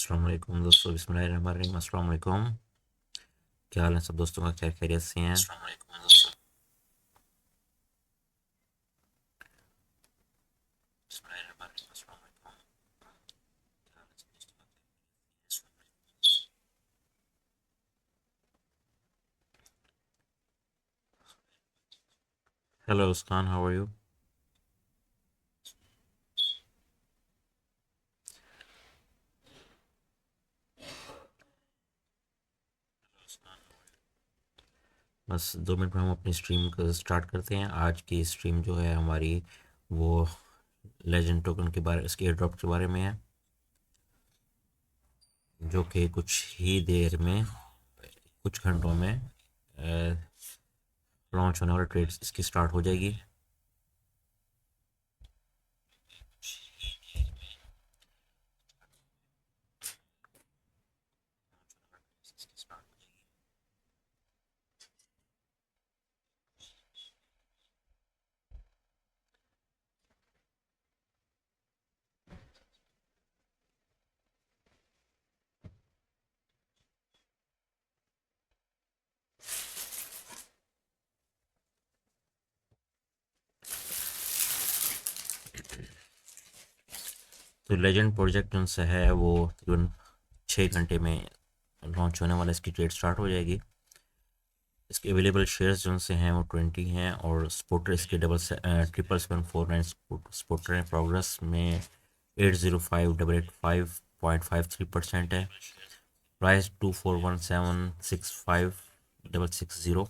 अस्सलाम वालेकुम दोस्तों, बिस्मिल्लाहिर्रहमानिर्रहीम। अस्सलाम वालेकुम। क्या हाल है सब दोस्तों का? क्या खैरियत से हैं? Hello Uskan, how are you? बस 2 मिनट में हम अपनी स्ट्रीम को स्टार्ट करते हैं। आज की स्ट्रीम जो है हमारी, वो लेजेंड टोकन के बारे, इसके एयर ड्रॉप के बारे में है, जो कि कुछ ही देर में, कुछ घंटों में लॉन्च होने वाला ट्रेड इसकी स्टार्ट हो जाएगी। तो लेजेंड प्रोजेक्ट जो सा है वो तकरीबन 6 घंटे में लॉन्च होने वाला, इसकी ट्रेड स्टार्ट हो जाएगी। इसके अवेलेबल शेयर्स जो से हैं वो 20 हैं, और स्पोर्टर इसके 77749 स्पोर्टर हैं। प्रोग्रेस में 805885.53% है। प्राइस 241765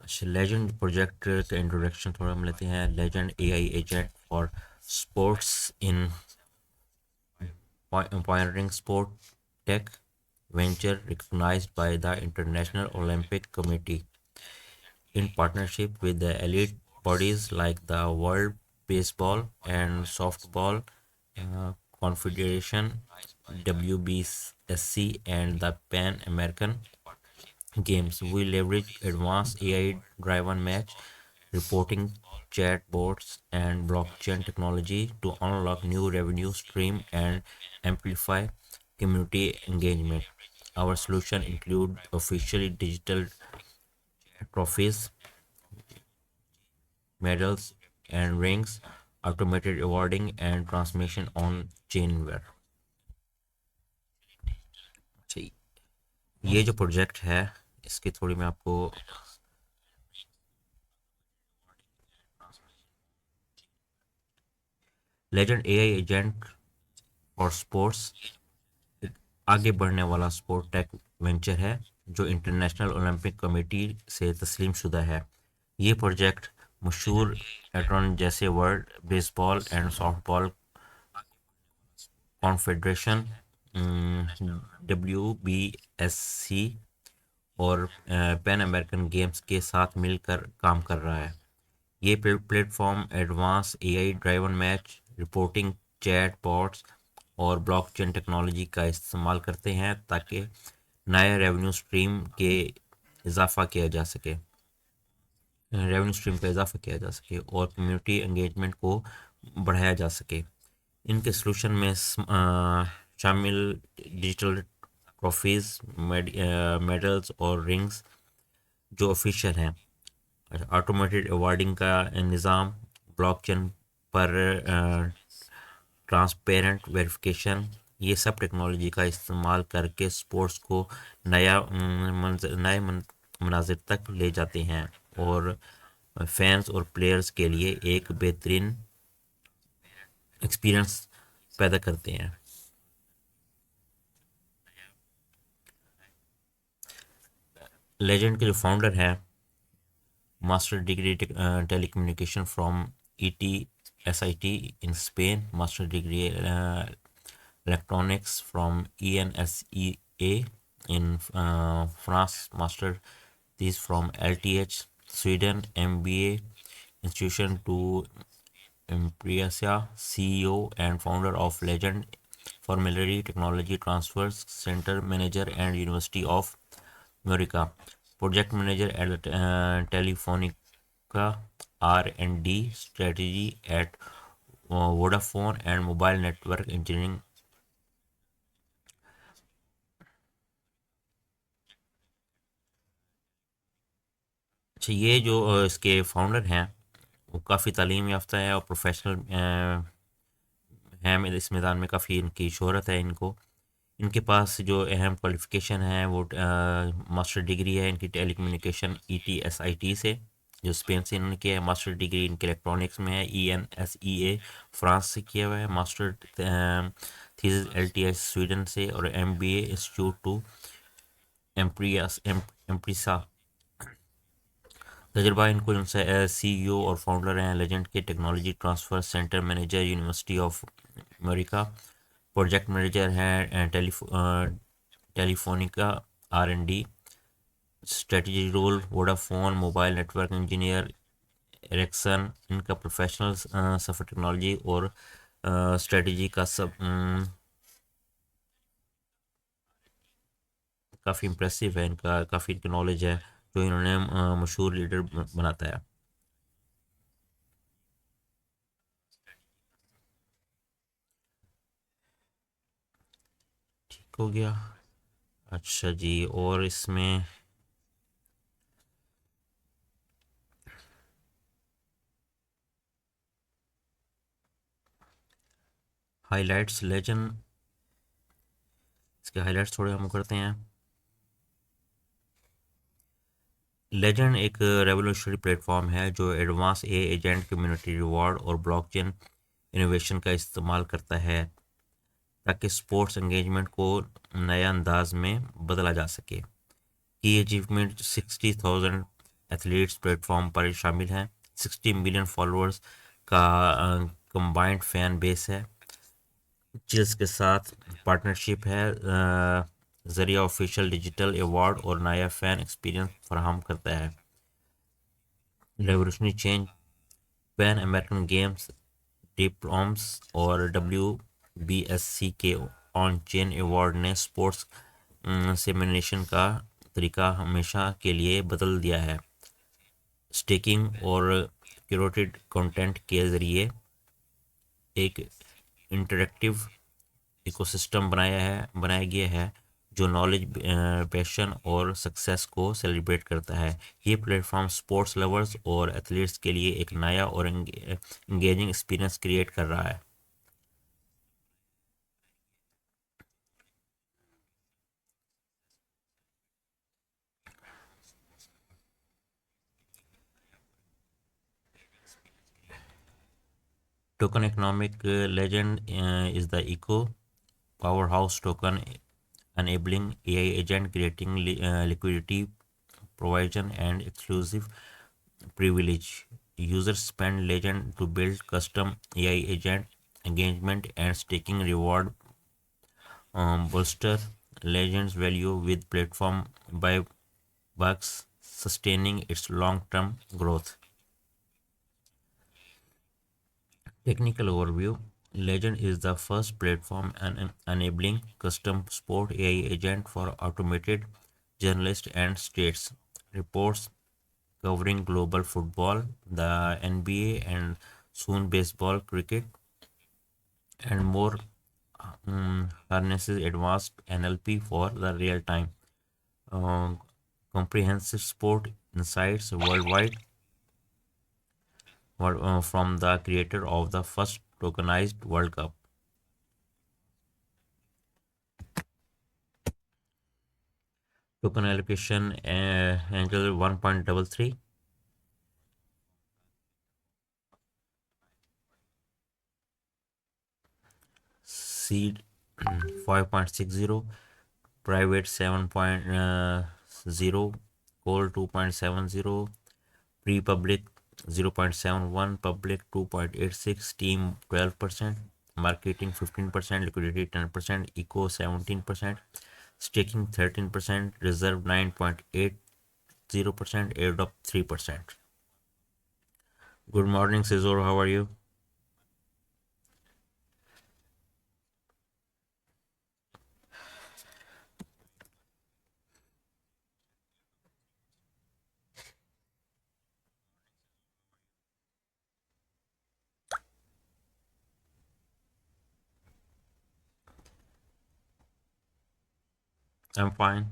अच्छा, लेजेंड प्रोजेक्ट का इंट्रोडक्शन थोड़ा हम लेते हैं। Legend AI agent for sports in pioneering sport tech venture recognized by the International Olympic Committee in partnership with the elite bodies like the World Baseball and Softball Confederation, WBSC, and the Pan American Games. We leverage advanced AI-driven match reporting, chatbots, and blockchain technology to unlock new revenue stream and amplify community engagement. Our solution include officially digital trophies, medals, and rings, automated awarding, and transmission on chainware. अच्छा, ये जो project है, इसकी थोड़ी मैं आपको legend AI agent और sports आगे बढ़ने वाला स्पोर्ट टेक वेंचर है, जो इंटरनेशनल ओलंपिक कमेटी से तस्लीम शुदा है। ये प्रोजेक्ट मशहूर एट्रॉन जैसे world baseball and softball confederation, WBSC, और पैन अमेरिकन गेम्स के साथ मिलकर काम कर रहा है। ये platform advance AI driven match reporting, chat bots और ब्लॉकचेन टेक्नोलॉजी का इस्तेमाल करते हैं ताकि नए रेवेन्यू स्ट्रीम का इजाफा किया जा सके और कम्युनिटी एंगेजमेंट को बढ़ाया जा सके। इनके सोल्यूशन में शामिल डिजिटल ट्रॉफीज, मेडल्स और रिंग्स जो ऑफिशियल हैं, ऑटोमेटेड अवार्डिंग का निज़ाम, ब्लॉकचेन पर ट्रांसपेरेंट वेरिफिकेशन, ये सब टेक्नोलॉजी का इस्तेमाल करके स्पोर्ट्स को नए मनाजिर तक ले जाते हैं और फैंस और प्लेयर्स के लिए एक बेहतरीन एक्सपीरियंस पैदा करते हैं। लेजेंड के जो फाउंडर हैं, master degree telecommunication from ETSIT in Spain, master degree electronics from ENSEA in France, master this from LTH Sweden, MBA institution to Impresia, CEO and founder of Legend Formulary Technology Transfers Center, manager and University of America, project manager at Telefonica, R&D strategy at Vodafone and mobile network engineering. अच्छा, ये जो इसके founder हैं वो काफ़ी तालीम याफ्ता है और प्रोफेशनल हैं। इस मैदान में काफ़ी इनकी शोहरत है। इनको इनके पास जो अहम क्वालिफ़िकेशन है वो मास्टर डिग्री है इनकी टेलीकम्युनिकेशन ETSIT से, जो स्पेन से इन्होंने किया है। मास्टर डिग्री इनके इलेक्ट्रॉनिक्स में है, ENSEA फ्रांस से किया हुआ है। मास्टर थीसिस LTI स्वीडन से, और MBA इंस्टीट्यूट टू एम्प्रीसा। तजुर्बा इनको उनसे CEO और फाउंडर हैं लेजेंड के technology transfer centre manager university of America. Project manager हैं Telefonica R&D। Strategy role Vodafone mobile network engineer Ericsson. इनका प्रोफेशनल सफ़र टेक्नोलॉजी और स्ट्रेटजी का सब काफ़ी इम्प्रेसिव है। इनका काफ़ी इनकी नॉलेज है जो इन्होंने मशहूर लीडर बनाता है। ठीक हो गया। अच्छा जी, और इसमें हाइलाइट्स लेजेंड, इसके हाइलाइट्स थोड़े हम करते हैं। लेजेंड एक रेवोल्यूशनरी प्लेटफॉर्म है जो एडवांस एजेंट कम्युनिटी रिवॉर्ड और ब्लॉकचेन इनोवेशन का इस्तेमाल करता है ताकि स्पोर्ट्स एंगेजमेंट को नए अंदाज में बदला जा सके। की अचीवमेंट 60,000 एथलीट्स प्लेटफॉर्म पर शामिल हैं। 60 मिलियन फॉलोअर्स का कंबाइंड फैन बेस है। जिसके साथ पार्टनरशिप है जरिया ऑफिशियल डिजिटल अवार्ड और नया फ़ैन एक्सपीरियंस फराहम करता है। Revolutionary change pan American games diplomas और WBSC के ऑन चेन अवार्ड ने स्पोर्ट्स सेमिनेशन का तरीका हमेशा के लिए बदल दिया है। स्टेकिंग और क्यूरेटेड कंटेंट के ज़रिए एक इंटरेक्टिव इकोसिस्टम बनाया गया है जो नॉलेज, पैशन और सक्सेस को सेलिब्रेट करता है। ये प्लेटफॉर्म स्पोर्ट्स लवर्स और एथलीट्स के लिए एक नया और एंगेजिंग एक्सपीरियंस क्रिएट कर रहा है। Token economic legend is the eco powerhouse token enabling AI agent creating liquidity provision and exclusive privilege. Users spend legend to build custom AI agent engagement and staking reward bolster legend's value with platform by bucks sustaining its long-term growth. Technical overview. Legend is the first platform enabling custom sport AI agent for automated journalists and states reports covering global football, the NBA, and soon baseball, cricket, and more. Harnesses advanced NLP for the real time uh, comprehensive sport insights worldwide from the creator of the first tokenized World Cup. Token allocation Angel 1.33, Seed 5.60, Private 7.0, Coal 2.70, Pre-public 0.71, Public 2.86, Team 12%, Marketing 15%, Liquidity 10%, Eco 17%, Staking 13%, Reserve 9.80%, Airdrop 3%. Good morning, Cesar. How are you? I'm fine.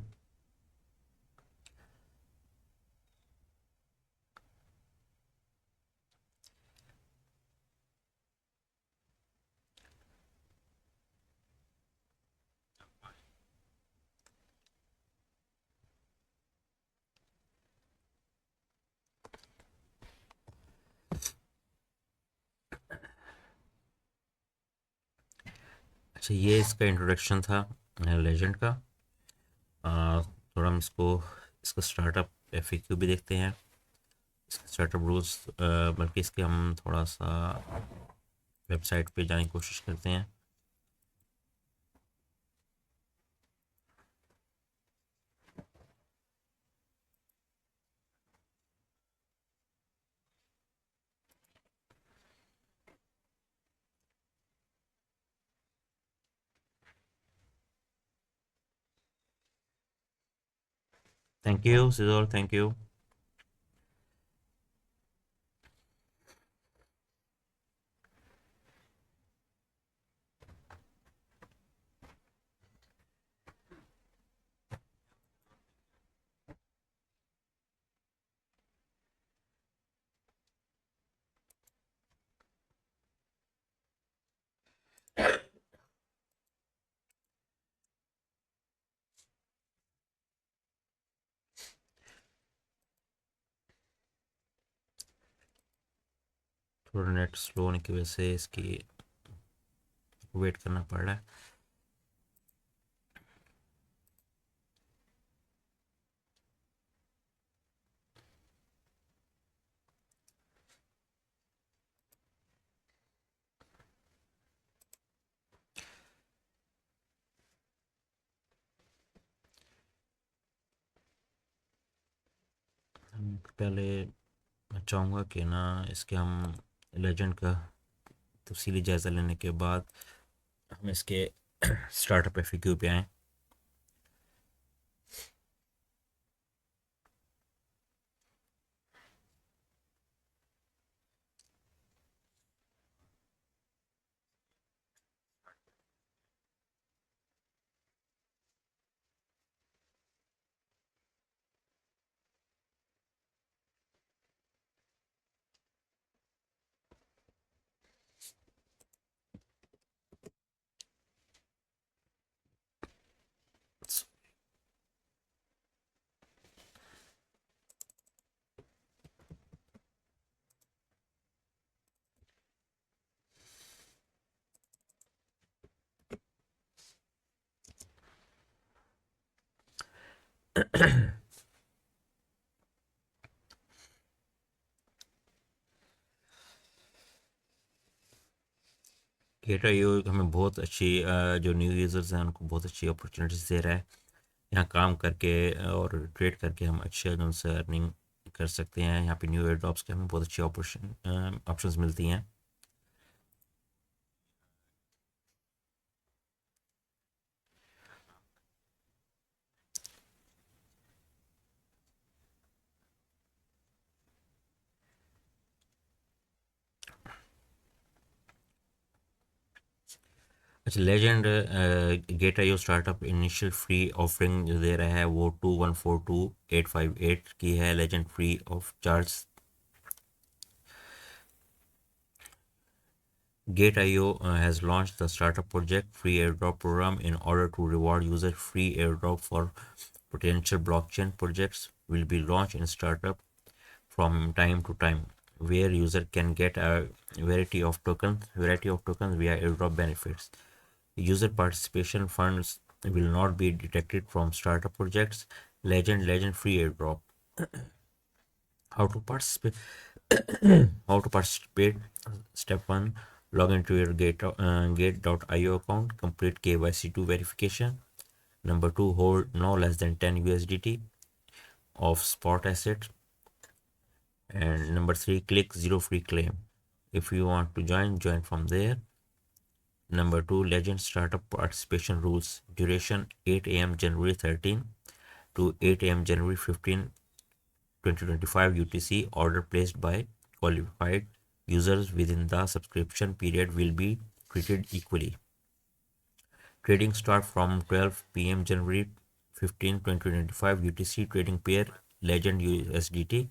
अच्छा, ये इसका introduction था legend का। थोड़ा हम इसको startup FAQ भी देखते हैं, स्टार्टअप रूल्स, बल्कि इसके हम थोड़ा सा वेबसाइट पे जाने की कोशिश करते हैं। थैंक यू सिजोर, थैंक यू। थोड़ा नेट स्लो होने की वजह से इसकी वेट करना पड़ रहा है। पहले मैं चाहूँगा कि ना इसके हम लेजेंड का तफसीली जायज़ा लेने के बाद हम इसके स्टार्टअप एफएक्यू पे आएँ। गेट आईओ हमें बहुत अच्छी जो न्यू यूज़र्स हैं उनको बहुत अच्छी अपॉर्चुनिटीज़ दे रहा है। यहाँ काम करके और ट्रेड करके हम अच्छे उनसे अर्निंग कर सकते हैं। यहाँ पे न्यू एयर ड्रॉप्स के हमें बहुत अच्छी ऑप्शंस मिलती हैं। अच्छा, legend Gate IO startup initial free offering जो दे रहा है वो 2142858 की है। Legend free of charge. Gate.io has launched the Startup Project free airdrop program in order to reward users. Free airdrop for potential blockchain projects will be launched in startup from time to time, where user can get a variety of tokens via airdrop benefits. User participation funds will not be deducted from startup projects. Legend free airdrop. How to participate? How to participate? Step 1: log into your Gate.io account, complete KYC2 verification. Number 2: hold no less than 10 USDT of spot asset. And number 3: click zero free claim. If you want to join from there. Number 2: Legend startup participation rules. Duration 8 a.m. January 13 to 8 a.m. January 15, 2025 UTC. Order placed by qualified users within the subscription period will be treated equally. Trading start from 12 p.m. January 15 2025 UTC trading pair Legend USDT.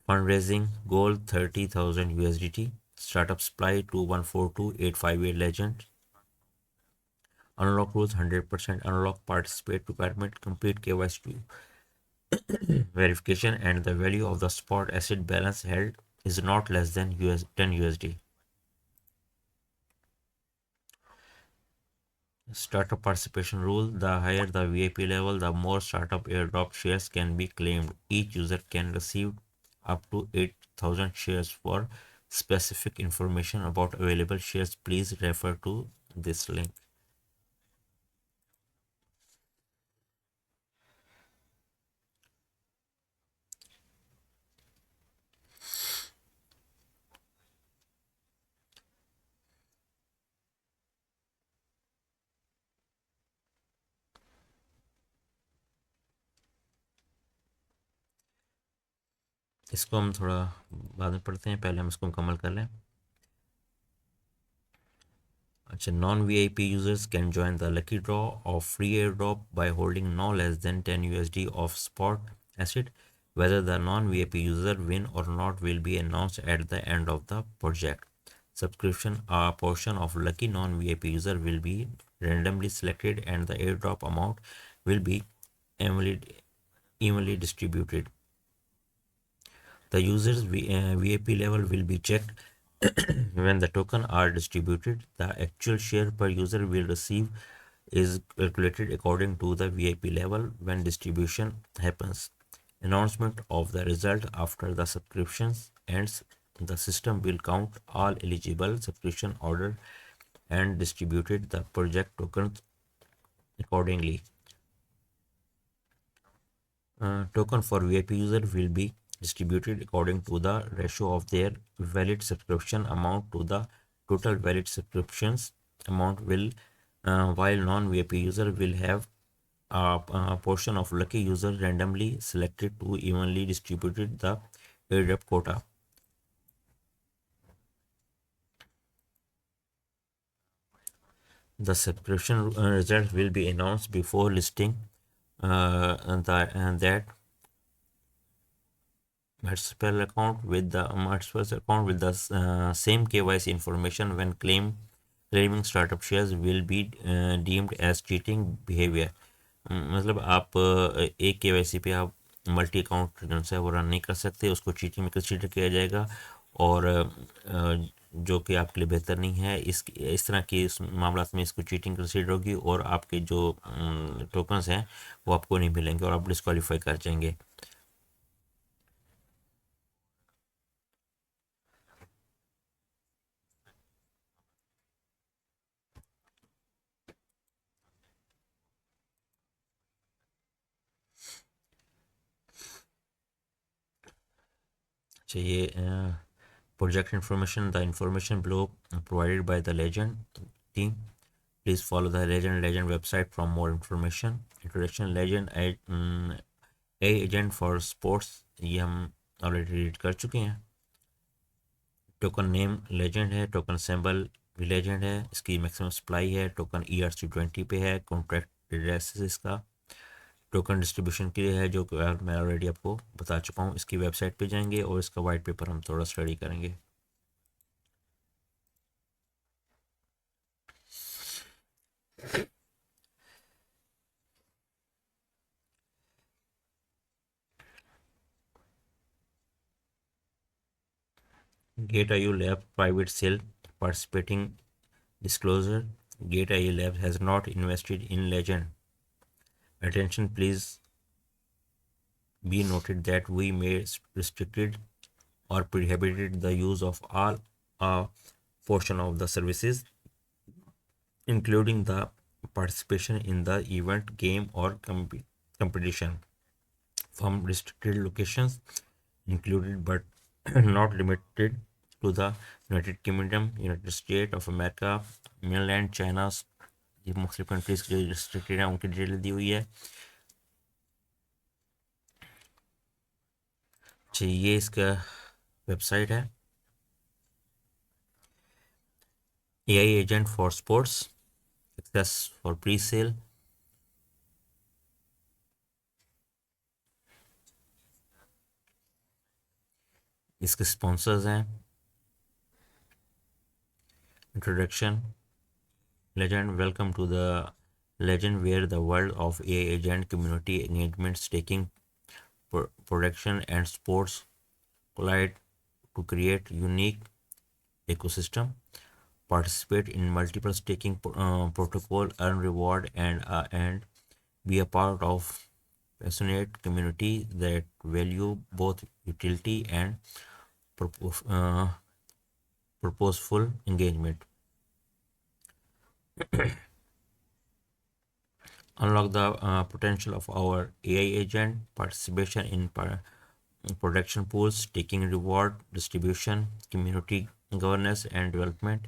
Fundraising goal 30,000 USDT. Startup supply 2142858 Legend. Unlock rules 100% unlock participate requirement complete KYC verification and the value of the spot asset balance held is not less than 10 USD. Startup participation rule: the higher the VIP level, the more startup airdrop shares can be claimed. Each user can receive up to 8,000 shares. For specific information about available shares, please refer to this link. इसको हम थोड़ा बाद में पढ़ते हैं, पहले हम इसको मुकम्मल कर लें. अच्छा, non-VIP users can join the lucky draw of free airdrop by holding no less than 10 USD of spot asset. Whether the non-VIP user win or not will be announced at the end of the project. Subscription: a portion of lucky non-VIP user will be randomly selected and the airdrop amount will be evenly distributed. The user's VIP level will be checked when the tokens are distributed. The actual share per user will receive is calculated according to the VIP level when distribution happens. Announcement of the result after the subscriptions ends. The system will count all eligible subscription order and distributed the project tokens accordingly. Token for VIP user will be distributed according to the ratio of their valid subscription amount to the total valid subscriptions amount, while non-VIP user will have a portion of lucky user randomly selected to evenly distributed the airdrop quota. The subscription results will be announced before listing and that multiple account with the same KYC information when claiming startup shares will be deemed as cheating behavior. मतलब आप एक KYC पे आप multi account जो है वो run नहीं कर सकते, उसको चीटिंग में कंसीडर किया जाएगा और जो कि आपके लिए बेहतर नहीं है. इस तरह की मामला में इसको चीटिंग कंसीडर होगी और आपके जो टोकन्स हैं वो आपको नहीं मिलेंगे और आप डिस्क्वालीफाई कर जाएंगे. चाहिए project information. The information below provided by the Legend team. Please follow the Legend website for more information. Introduction: Legend A agent for sports, ये हम ऑलरेडी रीड कर चुके हैं. टोकन नेम लेजेंड है, टोकन सिंबल भी legend है, इसकी maximum supply है, टोकन ERC20 पे है, कॉन्ट्रैक्ट एड्रेस इसका. टोकन डिस्ट्रीब्यूशन के लिए है जो मैं ऑलरेडी आपको बता चुका हूँ. इसकी वेबसाइट पे जाएंगे और इसका वाइट पेपर हम थोड़ा स्टडी करेंगे. Gate.io Lab private sale participating disclosure. Gate.io Lab has not invested in Legend. Attention, please be noted that we may restricted or prohibited the use of all a portion of the services, including the participation in the event, game, or competition from restricted locations, included but not limited to the United Kingdom, United States of America, mainland China. ये मुख्तलिफ countries के लिए restricted है, उनकी detail दी हुई है. अच्छा, ये इसका वेबसाइट है. AI agent for sports, access for pre-sale. इसके स्पॉन्सर्स हैं introduction Legend, welcome to the Legend, where the world of AI agent community engagement, staking, production, and sports collide to create unique ecosystem. Participate in multiple staking protocol, earn reward, and be a part of passionate community that value both utility and purpose, purposeful engagement. Unlock the potential of our AI agent participation in production pools, taking reward distribution, community governance and development,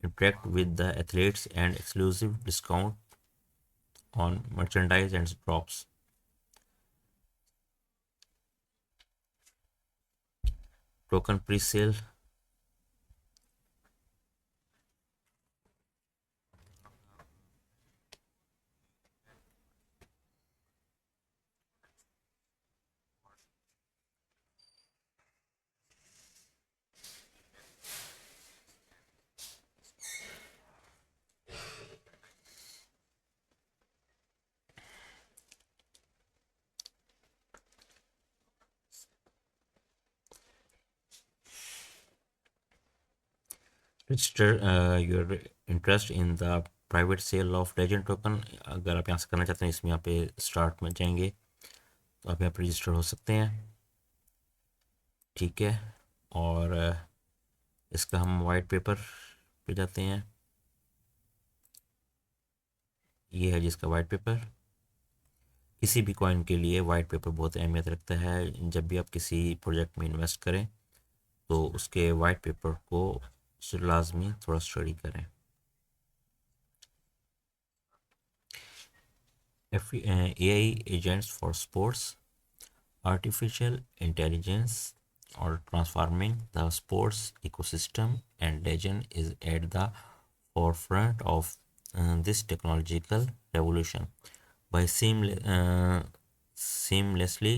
interact with the athletes and exclusive discount on merchandise and drops. Token pre-sale. Register your interest in the private sale of legend token. अगर आप यहाँ से करना चाहते हैं इसमें यहाँ पे स्टार्ट में जाएंगे तो आप यहाँ पर रजिस्टर हो सकते हैं। ठीक है, और इसका हम वाइट पेपर पे जाते हैं। ये है जिसका वाइट पेपर। किसी भी कॉइन के लिए वाइट पेपर बहुत अहमियत रखता है। जब भी आप किसी प्रोजेक्ट में इन्वेस्ट करें तो उसके वाइट पेपर को लाजमी थोड़ा स्टडी करें। AI agents for sports, artificial intelligence or transforming the sports ecosystem, and Legend is at the forefront of this technological revolution. By seamlessly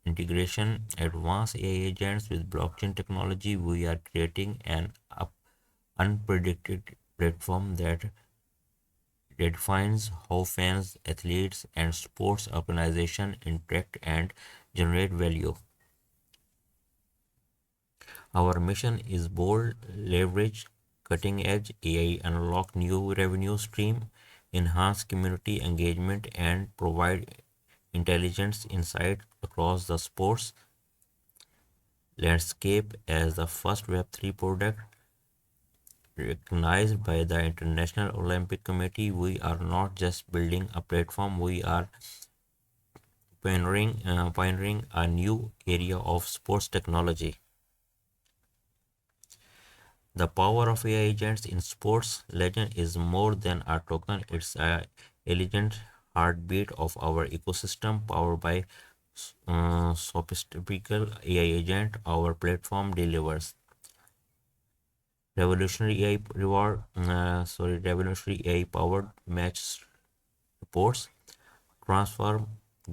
integration advanced AI agents with blockchain technology, we are creating an unpredicted platform that redefines how fans, athletes, and sports organizations interact and generate value. Our mission is bold, leverage cutting edge AI, unlock new revenue stream, enhance community engagement, and provide intelligence insight across the sports landscape. As the first Web3 product recognized by the International Olympic Committee, we are not just building a platform, we are pioneering a new area of sports technology. The power of AI agents in sports legend is more than a token, it's a elegant heartbeat of our ecosystem powered by sophisticated AI agent. Our platform delivers revolutionary AI powered match reports, transform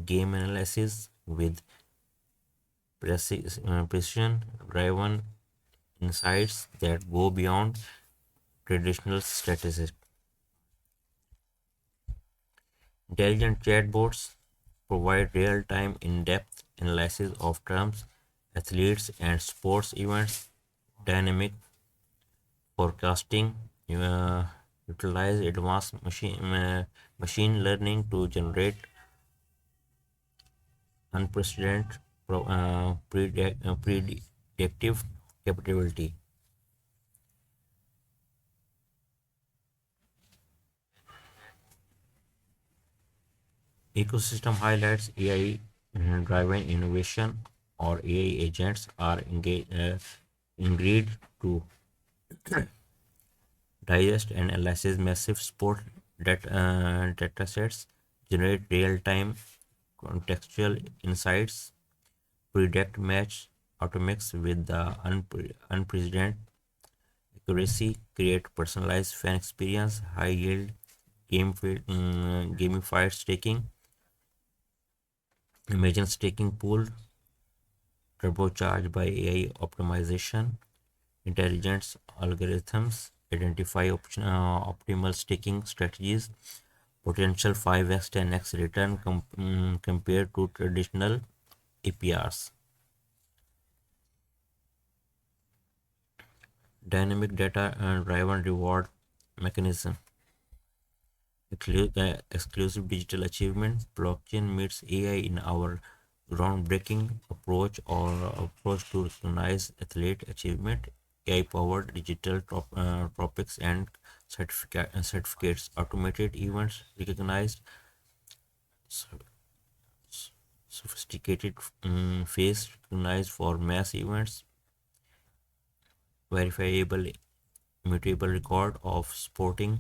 game analysis with precision driven insights that go beyond traditional statistics. Intelligent chatbots provide real time, in depth analysis of terms, athletes, and sports events, dynamic forecasting, uh, utilize advanced machine learning to generate unprecedented predictive capability. Ecosystem highlights AI-driven innovation or AI agents are engaged to digest and analyze massive sport data sets, generate real-time contextual insights, predict match outcomes with the unprecedented accuracy, create personalized fan experience, high-yield gamified staking. Imagine staking pool turbocharged by AI optimization. Intelligent algorithms identify optimal staking strategies, potential 5x 10x return compared to traditional APRs. Dynamic data and driven reward mechanism. Exclusive digital achievement. Blockchain meets AI in our groundbreaking approach to recognize athlete achievement. AI-powered digital topics and certificates. Automated events recognized sophisticated face recognized for mass events. Verifiable immutable record of sporting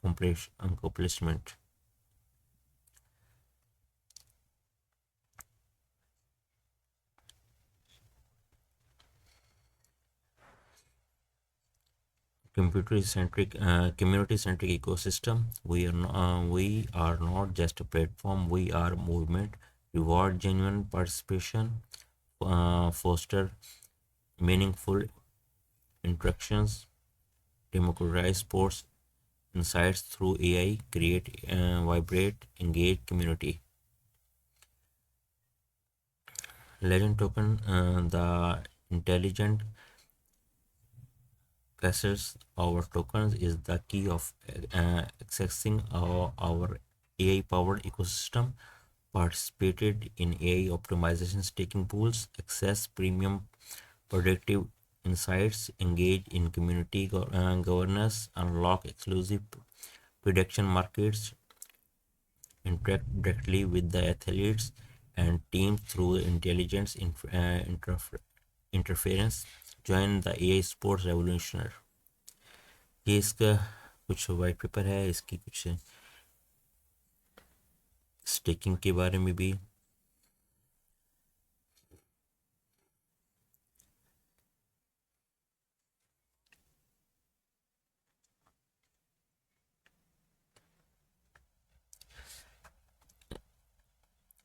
accomplishment. Community-centric ecosystem. We are not just a platform. We are a movement. Reward genuine participation, foster meaningful interactions, democratize sports insights through AI, create vibrate, engage community. Legend token, the intelligent Castles our tokens is the key of accessing our AI-powered ecosystem, participated in AI optimization staking pools, access premium predictive insights, engage in community governance, unlock exclusive prediction markets, interact directly with the athletes and teams through intelligence interference, join the AI sports revolution. ये इसका कुछ white paper है, इसकी कुछ staking के बारे में भी.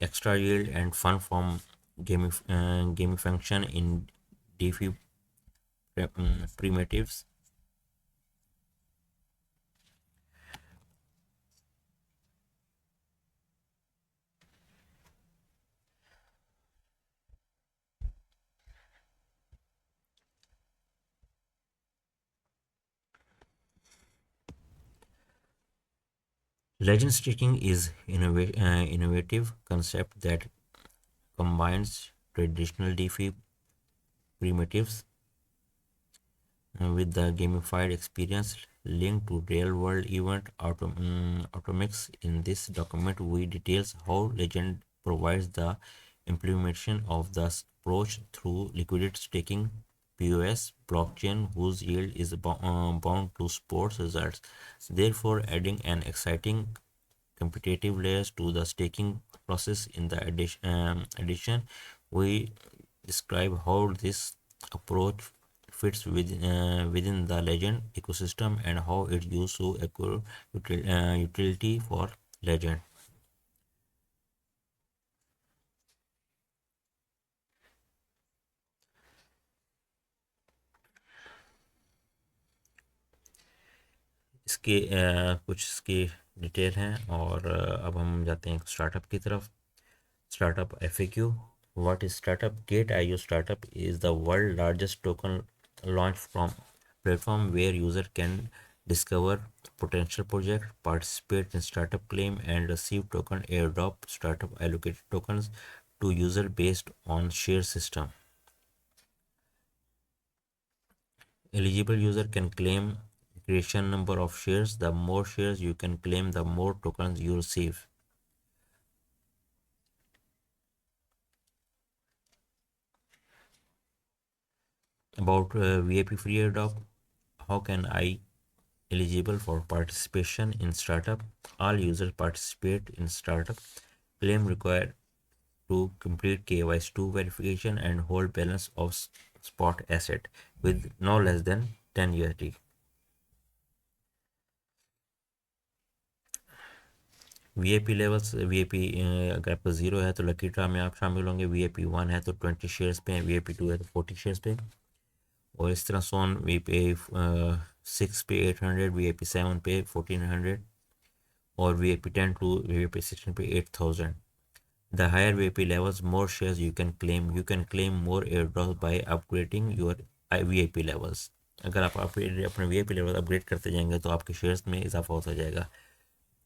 Extra yield and fun from gamification in DeFi primitives. Legend staking is innovative concept that combines traditional DeFi primitives with the gamified experience linked to real-world event automix. In this document, we details how Legend provides the implementation of the approach through liquidity staking POS blockchain whose yield is bound to sports results, therefore adding an exciting competitive layers to the staking process. In the addition, we describe how this approach fits within the Legend ecosystem and how it used to acquire utility for Legend. इसके कुछ इसके detail हैं और अब हम जाते हैं startup की तरफ. Startup FAQ. What is startup? Gate.io startup is the world's largest token launch from platform where user can discover potential project, participate in startup claim and receive token airdrop. Startup allocated tokens to user based on share system. Eligible user can claim creation number of shares. The more shares you can claim, the more tokens you receive. About VIP free airdrop. How can I eligible for participation in startup? All users participate in startup. Claim required to complete KYC2 verification and hold balance of spot asset with no less than 10 USD. VIP levels, VIP अगर आपका zero है तो lucky draw में आप शामिल होंगे, VIP one है तो 20 शेयर्स पे, वीआईपी टू है तो 40 शेयर्स पे, और इस तरह सोन वीआईपी सिक्स पे 800, वीआईपी सेवन पे 1400, और VIP ten to VIP sixteen पे 8000. The higher VP levels, more shares you can claim. You can claim more airdrops by upgrading your VIP levels. अगर आप अपने VIP लेवल अपग्रेड करते जाएंगे तो आपके शेयर्स में इजाफा होता जाएगा.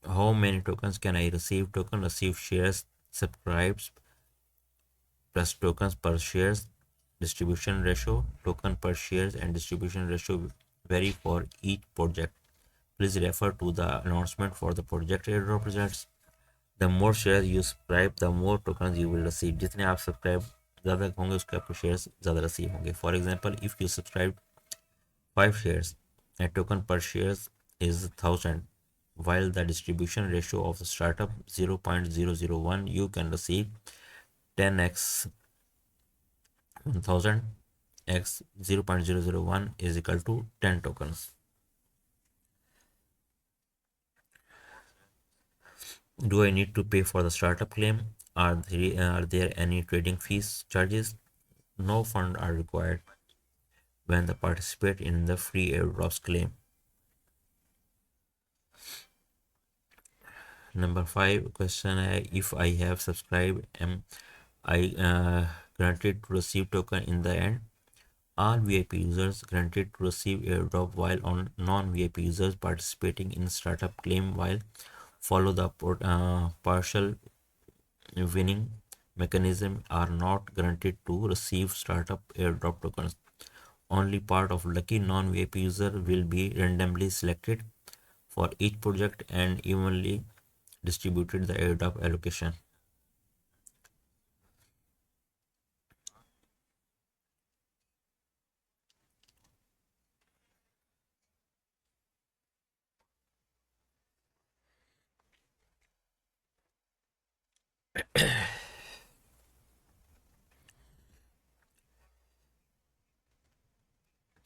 How many tokens can I receive? Token receive shares subscribes plus tokens per shares distribution ratio. Token per shares and distribution ratio vary for each project. Please refer to the announcement for the project airdrop results. The more share you subscribe the more token you will receive. जितने आप subscribe ज़्यादा होंगे उसके आपको shares ज़्यादा receive होंगे. For example, if you subscribe 5 shares, a token per shares is 1000, while the distribution ratio of the startup 0.001, you can receive 10x 1000 x 0.001 is equal to 10 tokens. Do I need to pay for the startup claim? Are there any trading fees charges? No funds are required when they participate in the free airdrops claim. Number 5 question है, if I have subscribed, am I granted to receive token in the end? All VIP users granted to receive airdrop, while on non-VIP users participating in startup claim while follow the partial winning mechanism are not guaranteed to receive startup airdrop tokens. Only part of lucky non-VIP user will be randomly selected for each project and evenly distributed the airdrop allocation.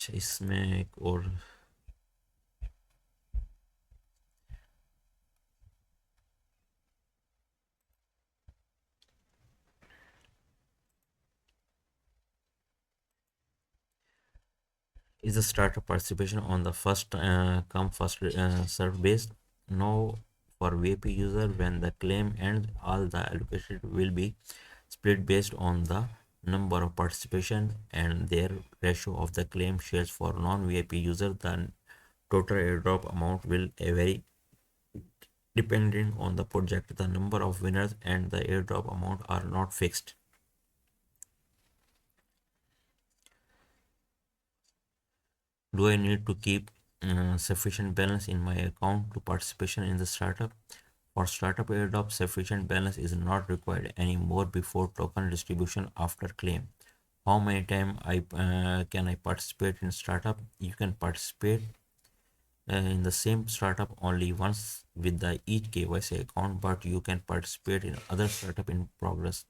अच्छा, इसमें एक और is the startup participation on the first come first serve based? No. For VIP user, when the claim ends, all the allocation will be split based on the number of participation and their ratio of the claim shares. For non-VIP user, the total airdrop amount will vary depending on the project. The number of winners and the airdrop amount are not fixed. Do I need to keep sufficient balance in my account to participation in the startup? For startup airdrop, sufficient balance is not required anymore before token distribution after claim. How many times can I participate in startup? You can participate in the same startup only once with the each KYC account, but you can participate in other startup in progress.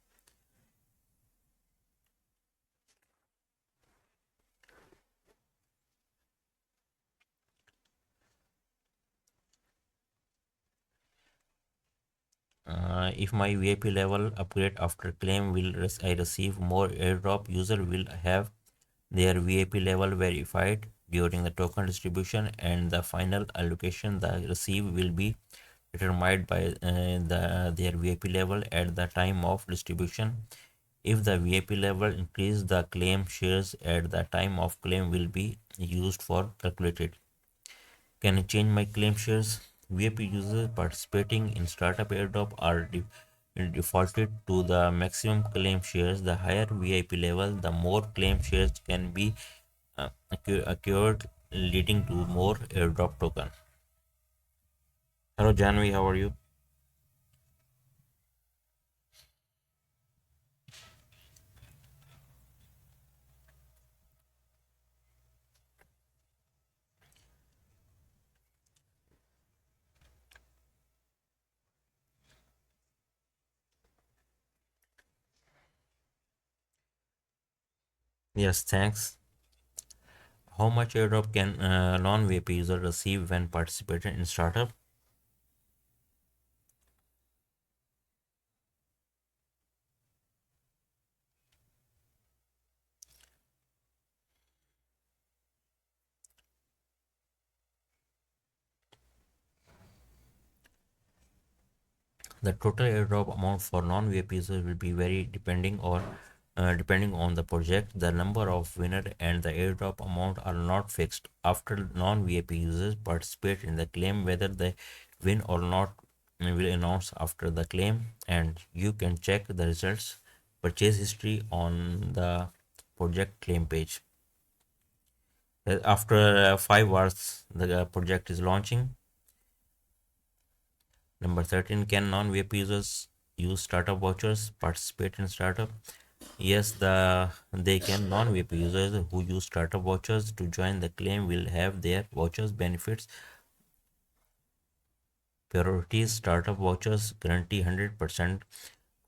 If my VIP level upgrade after claim, will I receive more airdrop? User will have their VIP level verified during the token distribution, and the final allocation they receive will be determined by their VIP level at the time of distribution. If the VIP level increase, the claim shares at the time of claim will be used for calculated. Can I change my claim shares? VIP users participating in startup airdrop are defaulted to the maximum claim shares. The higher VIP level, the more claim shares can be acquired, leading to more airdrop token. Hello, Janvi, how are you? Yes, thanks. How much airdrop can non-VIP user receive when participating in startup? The total airdrop amount for non-VIP users will be vary depending on the project. The number of winner and the airdrop amount are not fixed. After non-VIP users participate in the claim, whether they win or not will announce after the claim, and you can check the results purchase history on the project claim page. After 5 hours, the project is launching. Number 13, can non-VIP users use startup vouchers, participate in startup? Yes, they can. Non-VIP users who use startup vouchers to join the claim will have their vouchers benefits. Priorities startup vouchers guarantee 100%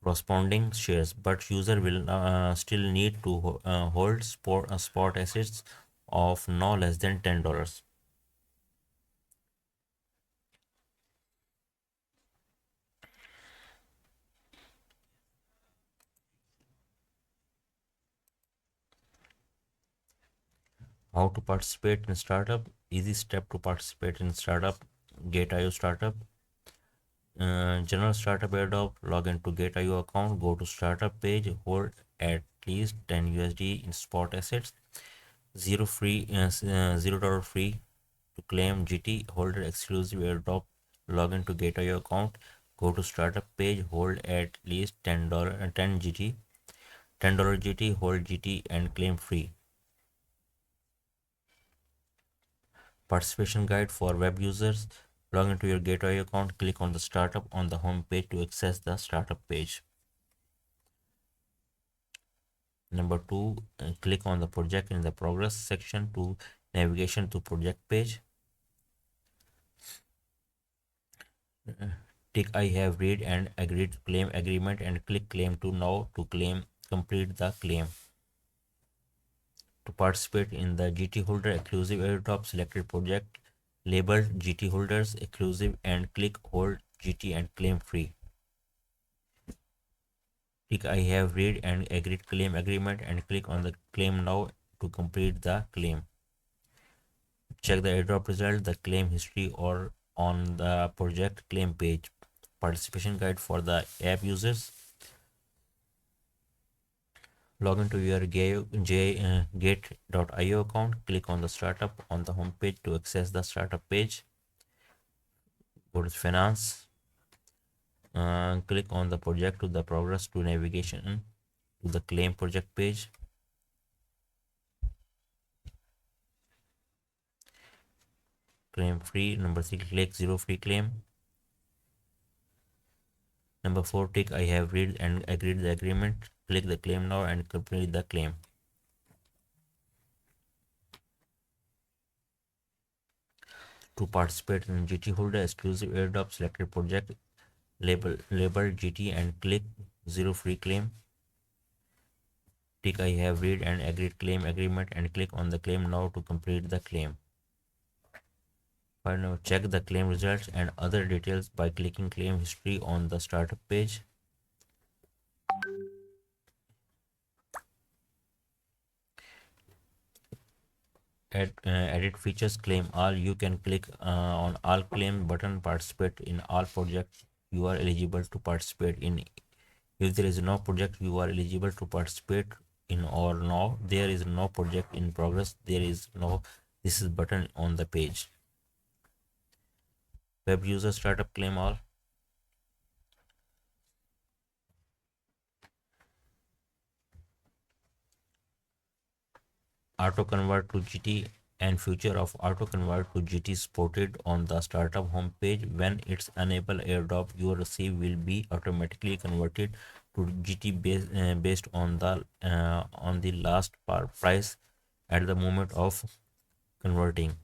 corresponding shares, but user will still need to hold spot assets of no less than $10. How to participate in startup? Easy step to participate in startup. Gate.io startup. General startup airdrop. Log into Gate.io account. Go to startup page. Hold at least 10 USD in spot assets. $0 free to claim GT. Holder exclusive airdrop. Log into Gate.io account. Go to startup page. Hold at least $10 GT. $10 GT. Hold GT and claim free. Participation guide for web users. Log into your Gateway account, click on the startup on the home page to access the startup page. Number 2, click on the project in the progress section to navigation to project page. Tick I have read and agreed to claim agreement and click claim to now to claim complete the claim. To participate in the GT holder exclusive airdrop, selected project labeled GT holders exclusive and click hold GT and claim free. Click I have read and agreed claim agreement and click on the claim now to complete the claim. Check the airdrop result, the claim history or on the project claim page. Participation guide for the app users. Log into your gate.io account. Click on the startup on the home page to access the startup page. Go to finance. Click on the project to the progress to navigation to the claim project page. Claim free. Number 3, click 0 free claim. Number 4, tick I have read and agreed the agreement. Click the claim now and complete the claim. To participate in GT holder exclusive airdrop, selected project label GT and click 0 free claim. Tick I have read and agreed claim agreement and click on the claim now to complete the claim. Finally, check the claim results and other details by clicking claim history on the startup page. Edit features claim all. You can click on all claim button, participate in all projects you are eligible to participate in. If there is no project you are eligible to participate in or no there is no project in progress, there is no this is button on the page. Web user startup claim all. Auto convert to GT and future of auto convert to GT spotted on the startup homepage. When it's enable airdrop you receive will be automatically converted to GT based on the last price at the moment of converting.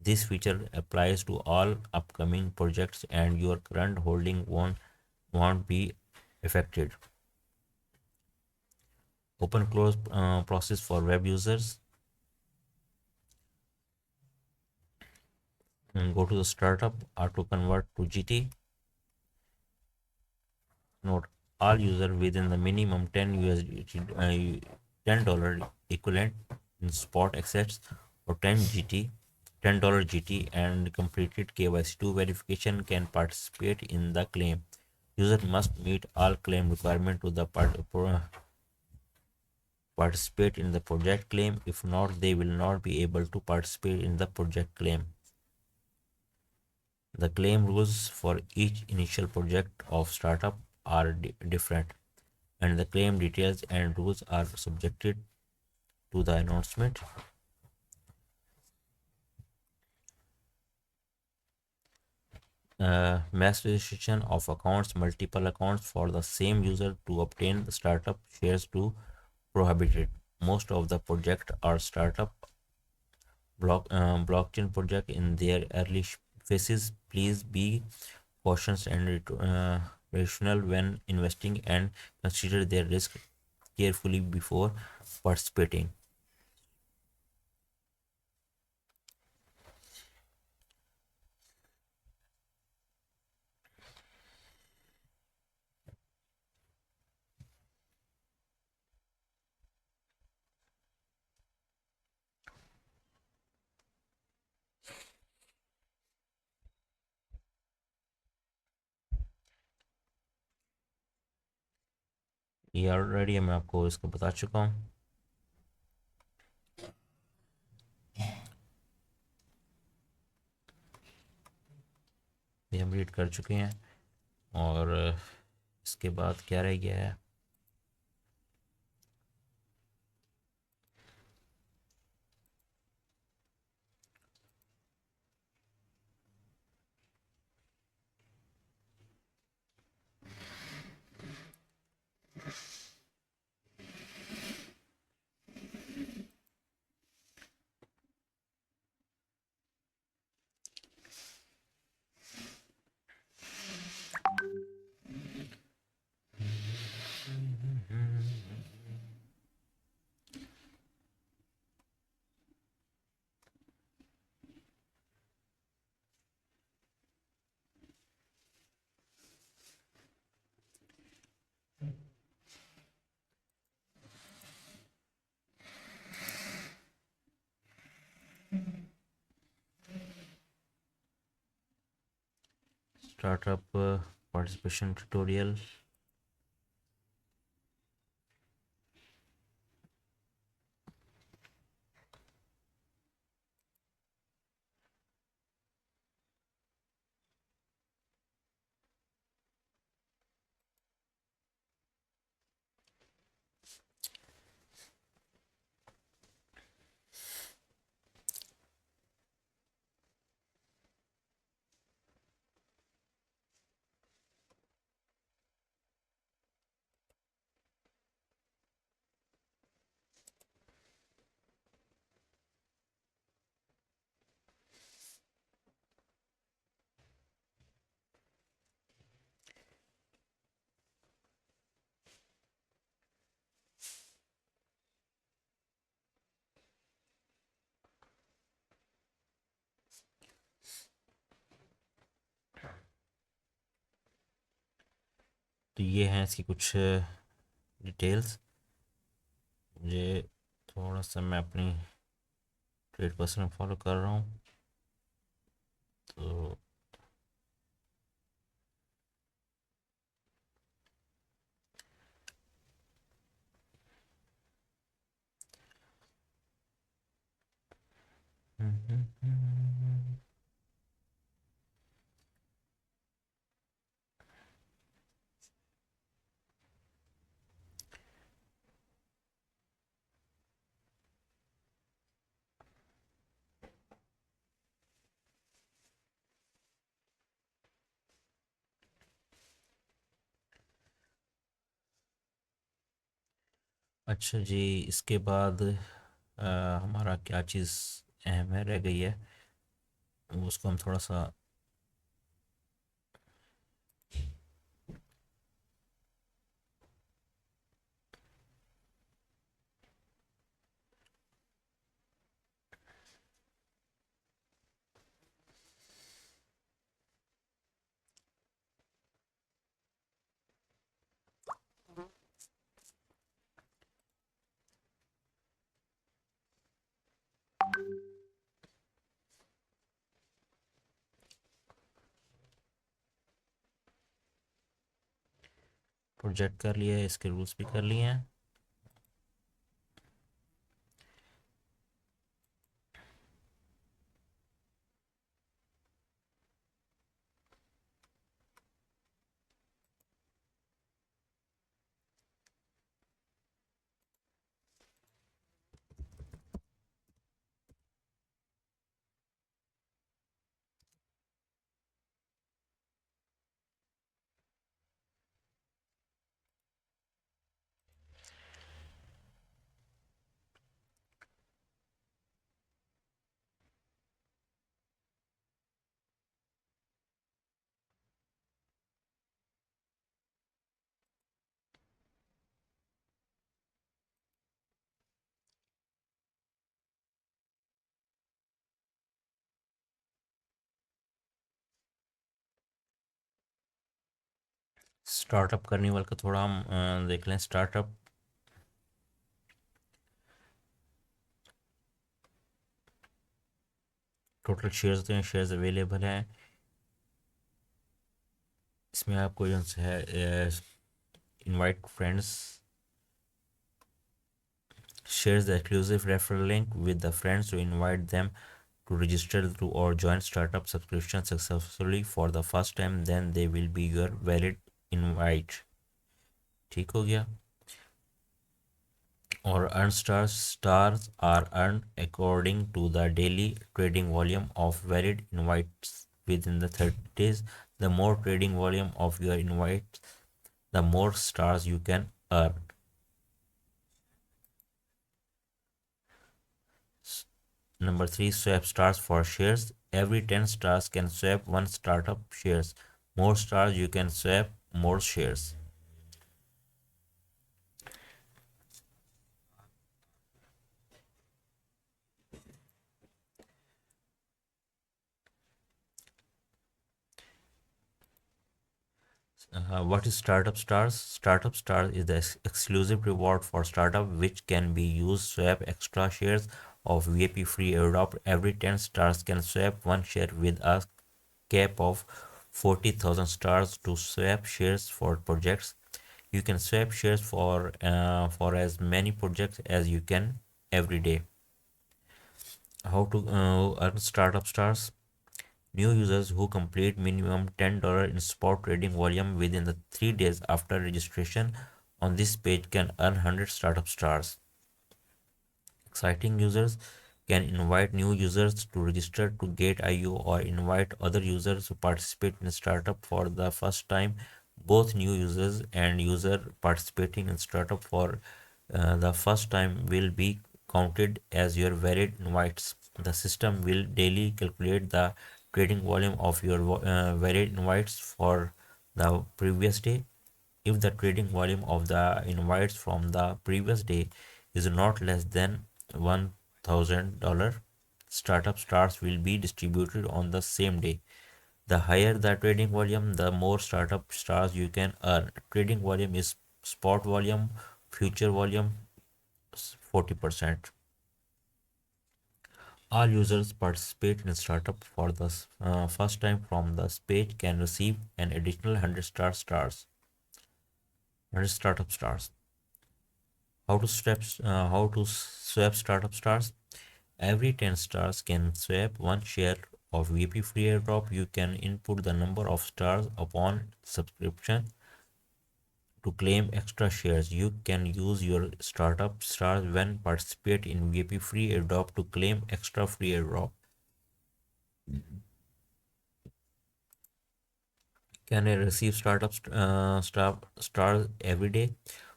This feature applies to all upcoming projects and your current holding won't be affected. Open close process for web users. And go to the startup auto convert to GT. Note all user within the minimum 10 USD $10 equivalent in spot assets or 10 GT $10 GT and completed KYC2 verification can participate in the claim. User must meet all claim requirement to the participate in the project claim. If not, they will not be able to participate in the project claim. The claim rules for each initial project of startup are different, and the claim details and rules are subjected to the announcement. Mass registration of accounts, multiple accounts for the same user to obtain the startup shares to prohibited. Most of the project are startup blockchain project in their early phases. Please be cautious and rational when investing and consider their risk carefully before participating. ये already मैं आपको इसको बता चुका हूँ। ये हम read कर चुके हैं। और इसके बाद क्या रह गया है? Startup participation tutorial. तो ये हैं इसकी कुछ डिटेल्स। मुझे थोड़ा सा मैं अपनी ट्रेड पर्सन फॉलो कर रहा हूँ, तो अच्छा जी। इसके बाद हमारा क्या चीज़ अहम है रह गई है, उसको हम थोड़ा सा प्रोजेक्ट कर लिया है, इसके रूल्स भी कर लिए हैं। स्टार्टअप करने वाले का थोड़ा हम देख लें। स्टार्टअप टोटल शेयर्स हैं, शेयर्स अवेलेबल हैं। इसमें आपको जो है invite friends, shares the exclusive referral link with the friends to invite them to register to or join startup subscription successfully for the first time, then they will be your valid invite। ठीक हो गया। और earn stars are earned according to the daily trading volume of valid invites within the 30 days। The more trading volume of your invites, the more stars you can earn। Number three, swap stars for shares. Every 10 stars can swap one startup shares. More stars you can swap, more shares। What is startup stars? Startup stars is the exclusive reward for startup which can be used swap extra shares of VIP free airdrop. Every 10 stars can swap one share with a cap of 40,000 stars to swap shares for projects. You can swap shares for as many projects as you can every day। How to earn startup stars? New users who complete minimum $10 in spot trading volume within the 3 days after registration on this page can earn 100 startup stars। Exciting users can invite new users to register to Gate.io or invite other users to participate in startup for the first time. Both new users and user participating in startup for the first time will be counted as your valid invites। The system will daily calculate the trading volume of your valid invites for the previous day। If the trading volume of the invites from the previous day is not less than $1,000, startup stars will be distributed on the same day। The higher the trading volume, the more startup stars you can earn। Trading volume is spot volume, future volume 40%। All users participate in startup for the first time from the page can receive an additional 100 startup stars। How to swap startup stars? Every 10 stars can swap one share of VP free airdrop. You can input the number of stars upon subscription to claim extra shares। You can use your startup stars when participate in VP free airdrop to claim extra free airdrop। Can I receive stars every day?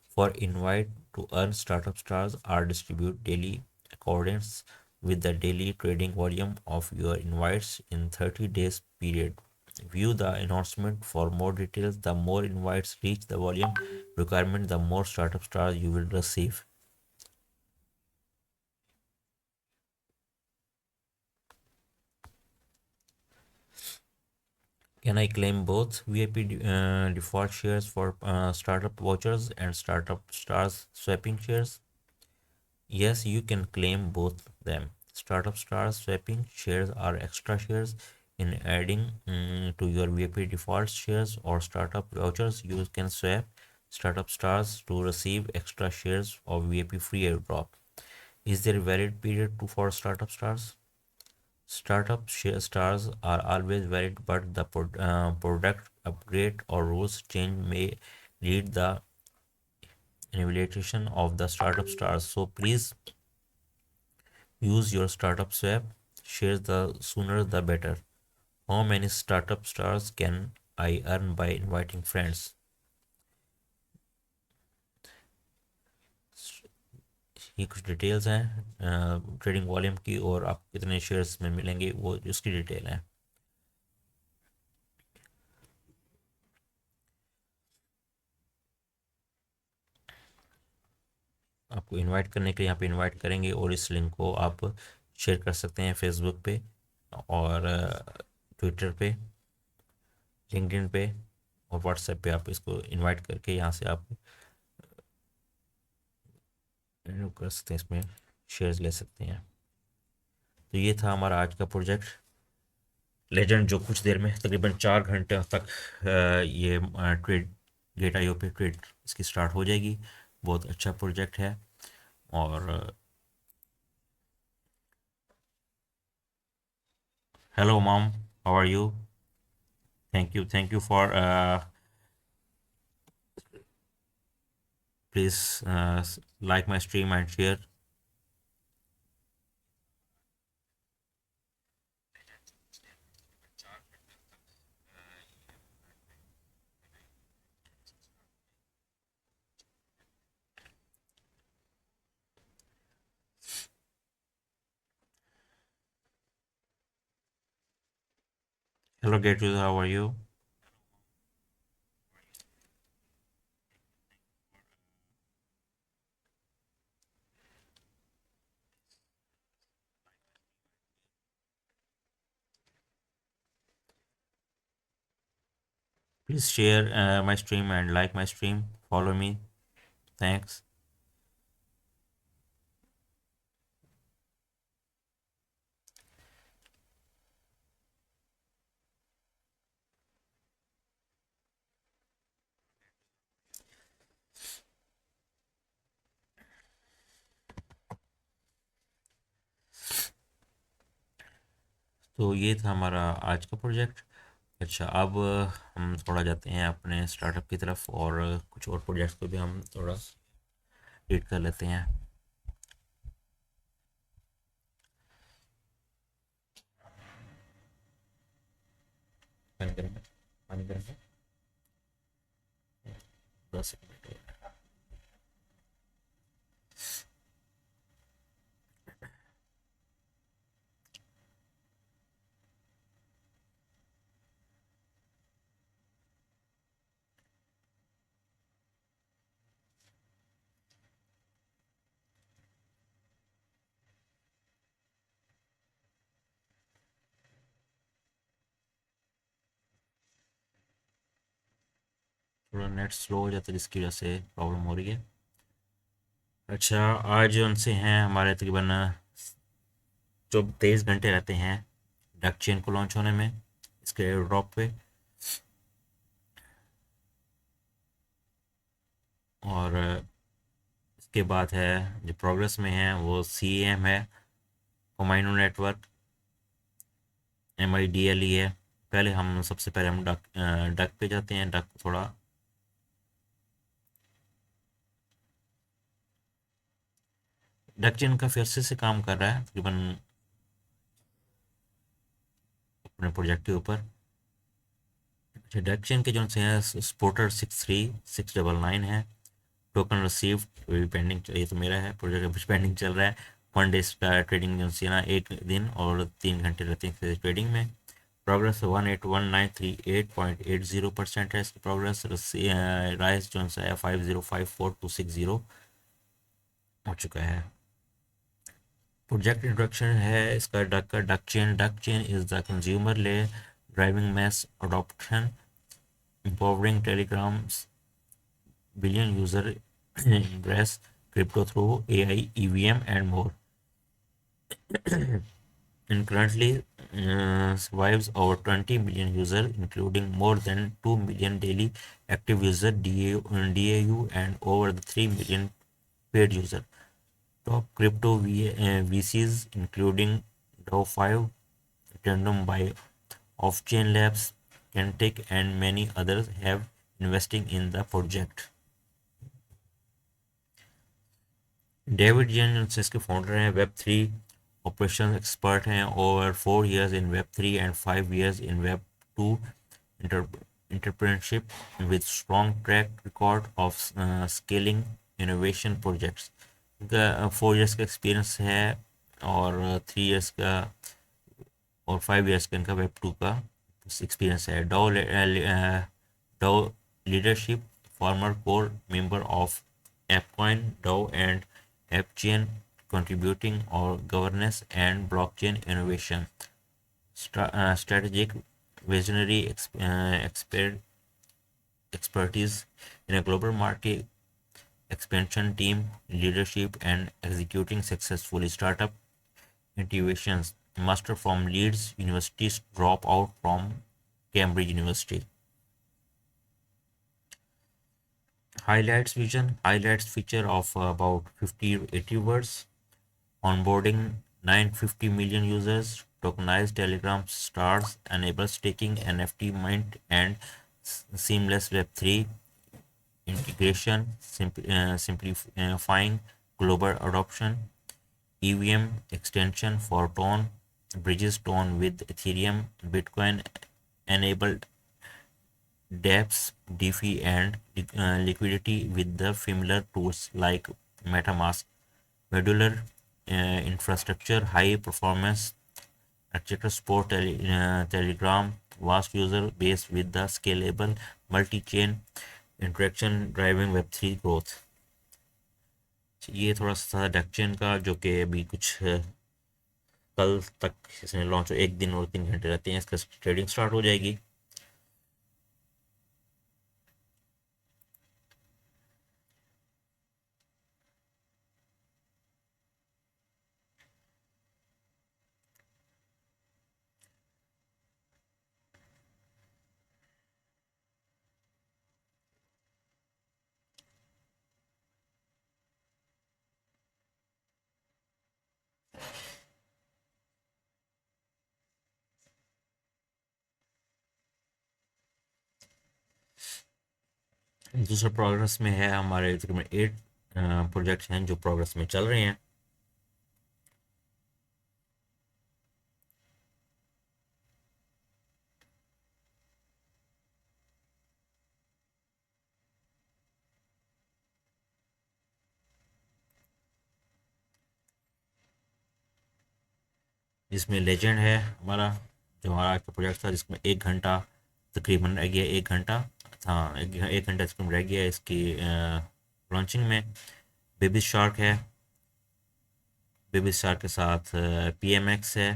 For invite to earn startup stars are distributed daily accordance with the daily trading volume of your invites in 30 days period। View the announcement for more details। The more invites reach the volume requirement, the more startup stars you will receive। Can I claim both VIP default shares for startup vouchers and startup stars swapping shares? Yes, you can claim both them. Startup stars swapping shares are extra shares in adding to your VIP default shares, or startup vouchers you can swap startup stars to receive extra shares of VIP free airdrop. Is there a valid period for startup stars? Startup share stars are always valid, but the product upgrade or rules change may lead the invalidation of the startup stars. So please use your startup swap shares, the sooner the better. How many startup stars can I earn by inviting friends? ये कुछ details हैं trading volume की, और आप कितने shares में मिलेंगे वो उसकी डिटेल है। आपको इनवाइट करने के लिए यहाँ पे इनवाइट करेंगे, और इस लिंक को आप शेयर कर सकते हैं फेसबुक पे और ट्विटर पे, लिंक्डइन पे और व्हाट्सएप पे। आप इसको इनवाइट करके यहाँ से आप कर सकते हैं, इसमें शेयर्स ले सकते हैं। तो ये था हमारा आज का प्रोजेक्ट लेजेंड, जो कुछ देर में तकरीबन 4 घंटे तक ये ट्रेड गेट आईओ पे ट्रेड इसकी स्टार्ट हो जाएगी। बहुत अच्छा प्रोजेक्ट है। और hello mom, how are you? Thank you for please like my stream and share. Hello get you, how are you? Please share my stream and like my stream, follow me, thanks. तो ये था हमारा आज का project. अच्छा, अब हम थोड़ा जाते हैं अपने स्टार्टअप की तरफ, और कुछ और प्रोजेक्ट्स को भी हम थोड़ा रीड कर लेते हैं। पानी गर्म है, पानी गर्म है, 10 मिनट और। थोड़ा नेट स्लो हो जाता है जिसकी वजह से प्रॉब्लम हो रही है। अच्छा, आज उनसे हैं हमारे तकरीबन जो 23 घंटे रहते हैं डक चेन को लॉन्च होने में, इसके ड्रॉप पे। और इसके बाद है जो प्रोग्रेस में है वो सी एम है, कोमाइनो नेटवर्क, MIDLE है। पहले हम सबसे पहले हम डक पे जाते हैं। डक थोड़ा डक चेन का फिर से काम कर रहा है तकरीबन अपने प्रोजेक्ट के ऊपर। अच्छा, डक चेन के जो से हैं स्पोर्टर 63699 है। टोकन रिसीव्ड भी पेंडिंग, ये तो मेरा है प्रोजेक्ट, कुछ पेंडिंग चल रहा है। 1 डे ट्रेडिंग जो है ना, 1 दिन और 3 घंटे रहते हैं ट्रेडिंग में। प्रोग्रेस 181,938.80% है इसकी प्रोग्रेस। राइस जो है 5054,260 हो चुका है। प्रोजेक्ट इंट्रोडक्शन है इसका डक का। Duck chain is the consumer layer driving mass adoption, empowering Telegram's billion user embrace crypto through AI, EVM, and more. and currently survives over 20 million users, including more than 2 million daily active users DAU and over the 3 million paid users. Top crypto VCs, including Dow5, Tandem by Off-Chain Labs, Kentic, and many others, have investing in the project. David Jane इसके founder हैं, web three operation expert हैं, over 4 years in web three and 5 years in web two entrepreneurship with strong track record of scaling innovation projects. इनका 4 years का experience है और 3 years का और 5 years का इनका वेब टू का एक्सपीरियंस है. डो leadership, former core member of AppCoin, DAO, and AppChain, contributing or governance and blockchain innovation. Strategic visionary expertise in a global market expansion team, leadership, and executing successfully startup innovations. Master from Leeds University, drop out from Cambridge University. Highlights vision, highlights feature of about 50-80 words, onboarding 950 million users, tokenized Telegram stars, enables staking, NFT mint, and seamless Web3 integration, simplifying global adoption, EVM extension for Tone, bridges Tone with Ethereum, Bitcoin enabled dApps, DeFi, and liquidity with the familiar tools like MetaMask, modular infrastructure, high performance architecture, support Telegram, vast user base with the scalable multi-chain interaction driving Web3 growth. ये थोड़ा सा डेक्चेन का जो कि अभी कुछ कल तक इसमें लॉन्च हो, 1 दिन और 3 घंटे रहते हैं, इसका ट्रेडिंग स्टार्ट हो जाएगी. दूसरा प्रोग्रेस में है हमारे तकरीबन 8 प्रोजेक्ट्स हैं जो प्रोग्रेस में चल रहे हैं. जिसमें लेजेंड है हमारा, जो हमारा आज का प्रोजेक्ट था, जिसमें 1 घंटा तकरीबन रह गया, 1 घंटा. हाँ, 1 घंटा तकरीबन रह गया इसकी लॉन्चिंग में. बेबी शार्क है, बेबी शार्क के साथ PMX है,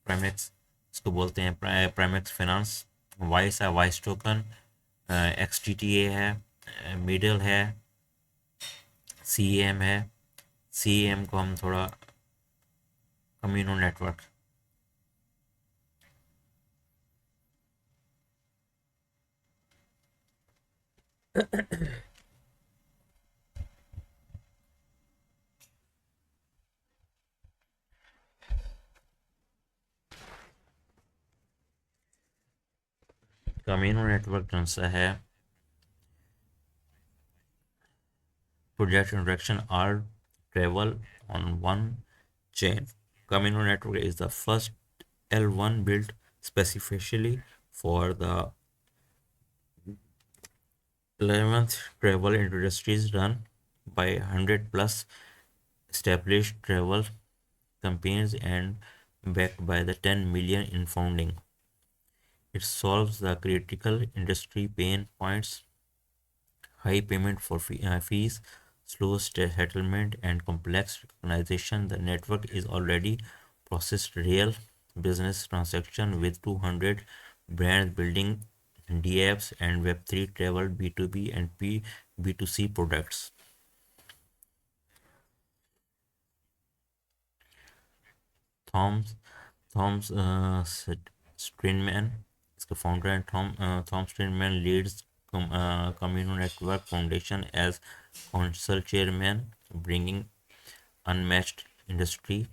प्राइमेक्स इसको बोलते हैं, प्राइमेक्स फाइनेंस, वाइस है, वाइस टोकन, XTTA है, मिडल है, CEM है. CEM को हम थोड़ा कम्युनो नेटवर्क. कम्युनो नेटवर्क कौन सा है? Project interaction are travel on one chain. Camino network is the first L1 built specifically for the 11th travel industries, run by 100 plus established travel companies and backed by the 10 million in founding. It solves the critical industry pain points: high payment for fees, slow settlement, and complex recognition. The network is already processed real business transaction with 200 brands building dApps and Web3 travel B2B and B2C products. Thumbs Tom Strinman, इसका founder, and Tom Strinman leads Communal Network Foundation as council chairman, bringing unmatched industry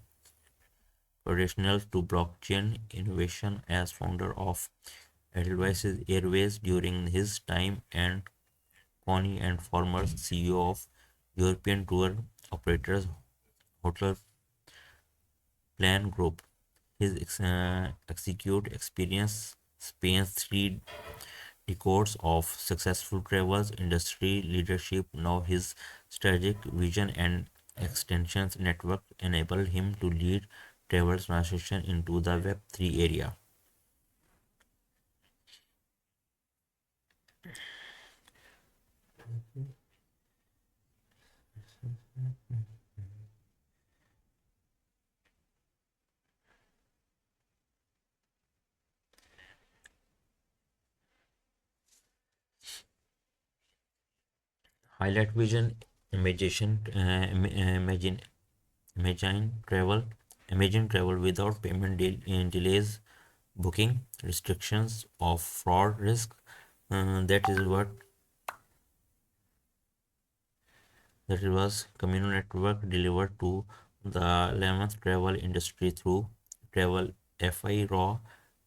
traditional to blockchain innovation as founder of Edelweiss Airways during his time, and Connie and former CEO of European tour operators Hotel Plan Group. His execute experience spans three decades of successful travels industry leadership. Now his strategic vision and extensions network enable him to lead travel transition into the Web3 area. Highlight vision, imagination, imagine travel, imagine travel without payment delays, booking restrictions of fraud risk. That is what that was communal network delivered to the 11th travel industry through travel FI raw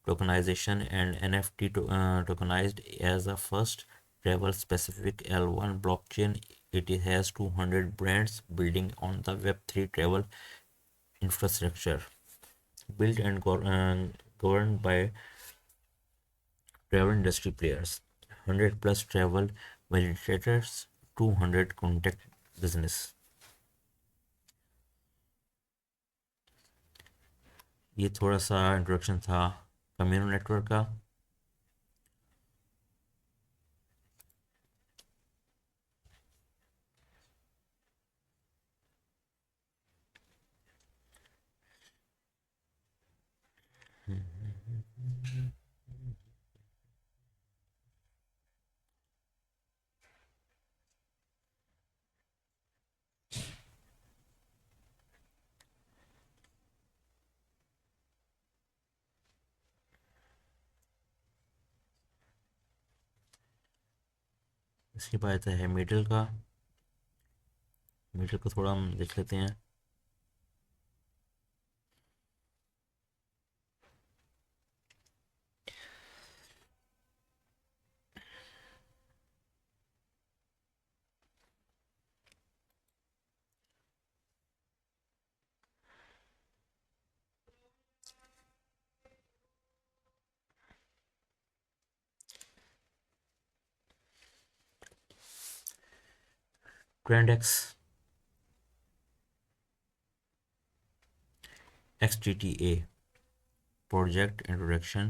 tokenization and NFT tokenized as the first travel specific L1 blockchain. It has 200 brands building on the Web3 travel infrastructure built and governed by travel industry players, 100 plus travel validators, 200 contact business. ये थोड़ा सा introduction था communal network का. इसके बाद है middle का. Middle को थोड़ा हम देख लेते हैं. Trend x XTTA project introduction.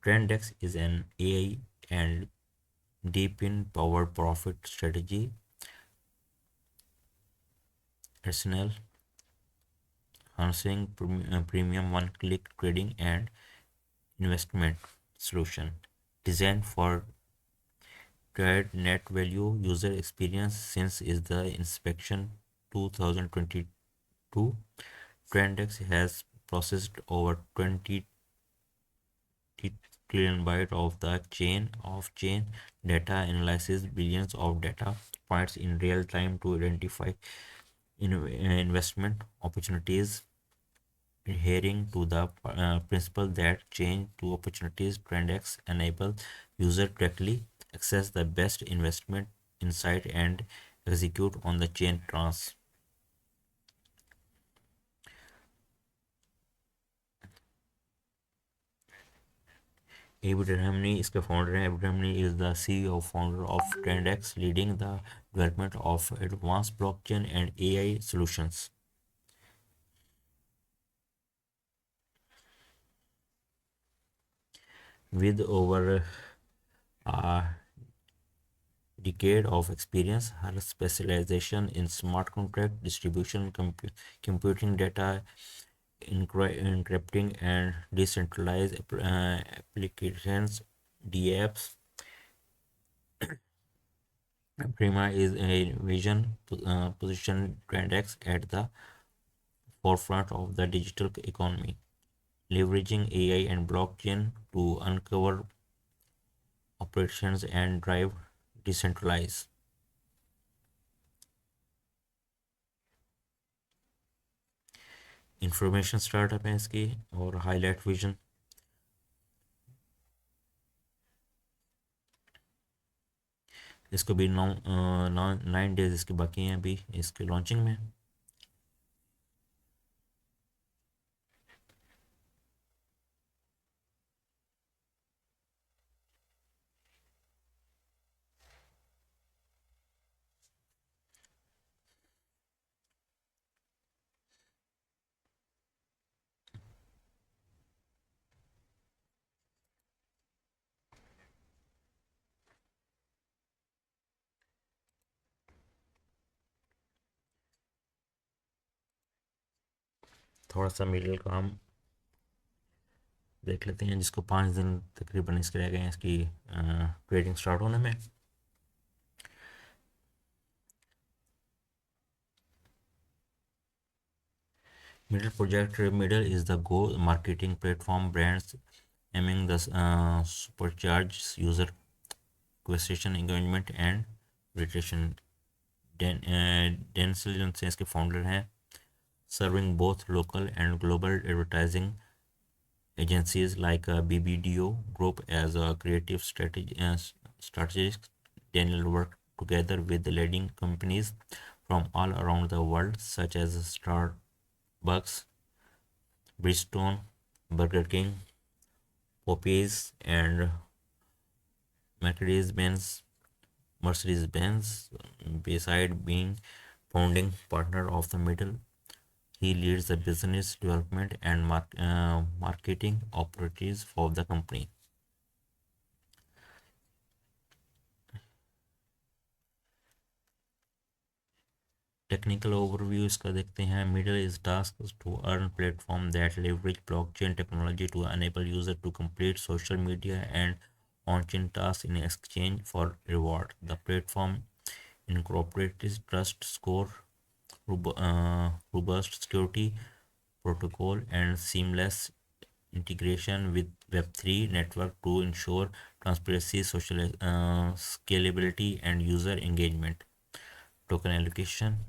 TrendX is an AI and deep-in powered profit strategy arsenal harnessing premium one-click trading and investment solution designed for trade net value user experience. Since is the inspection 2022, TrendX has processed over 20 trillion byte of the chain of chain data, analyzes billions of data points in real time to identify investment opportunities, adhering to the principle that change to opportunities. TrendX enable user directly access the best investment insight and execute on the chain trans. Abraham is the founder. Abraham is the CEO founder of TrendX, leading the development of advanced blockchain and AI solutions. With over a decade of experience, her specialization in smart contract distribution, computing data, encrypting, and decentralized applications (DApps). Prima is a vision position TrendX at the forefront of the digital economy. leveraging AI and blockchain to uncover operations and drive decentralized information startup है इसकी और highlight vision इसको भी 9 days इसके बाकी हैं अभी इसके लॉन्चिंग में थोड़ा सा मिडिल का हम देख लेते हैं जिसको 5 दिन तकरीबन इसके रह गए हैं इसकी ट्रेडिंग स्टार्ट होने में middle project middle is the go marketing platform brands aiming the supercharge user acquisition engagement and retention डेंसिल जिनसे इसके फाउंडर हैं serving both local and global advertising agencies like BBDO Group as a creative strategist. Daniel worked together with leading companies from all around the world, such as Starbucks, Bridgestone, Burger King, Popeyes, and Mercedes-Benz. Mercedes-Benz, beside being founding partner of the Middle, he leads the business development and marketing operations for the company. Technical overview इसका देखते हैं middle is task to earn platform that leverage blockchain technology to enable user to complete social media and on chain tasks in exchange for reward. The platform incorporates trust score, robust security protocol, and seamless integration with Web3 network to ensure transparency, social scalability, and user engagement. Token allocation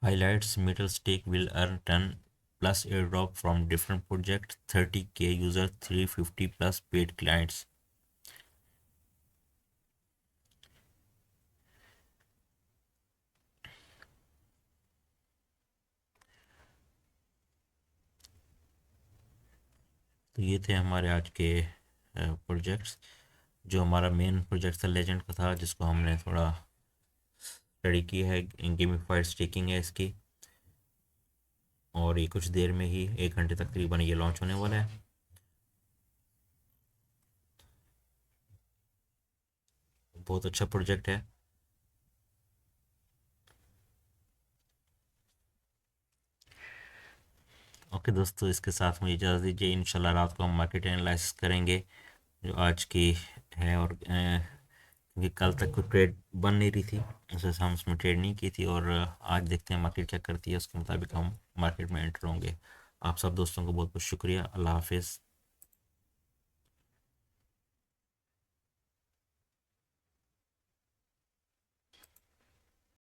highlights middle stake will earn 10 plus airdrop from different projects, 30K users, 350 plus paid clients. तो ये थे हमारे आज के projects जो हमारा main project था legend का था जिसको हमने थोड़ा स्टडी की है गेमिफाइड स्टेकिंग है इसकी और ये कुछ देर में ही 1 घंटे तकरीबन ये लॉन्च होने वाला है बहुत अच्छा प्रोजेक्ट है ओके दोस्तों इसके साथ मुझे इजाज़त दीजिए इंशाल्लाह रात को हम मार्केट एनालिसिस करेंगे जो आज की है और क्योंकि कल तक कोई ट्रेड बन नहीं रही थी उस वजह से हम उसमें ट्रेड नहीं की थी और आज देखते हैं मार्केट क्या करती है उसके मुताबिक हम मार्केट में एंटर होंगे आप सब दोस्तों को बहुत बहुत शुक्रिया अल्लाह हाफिज़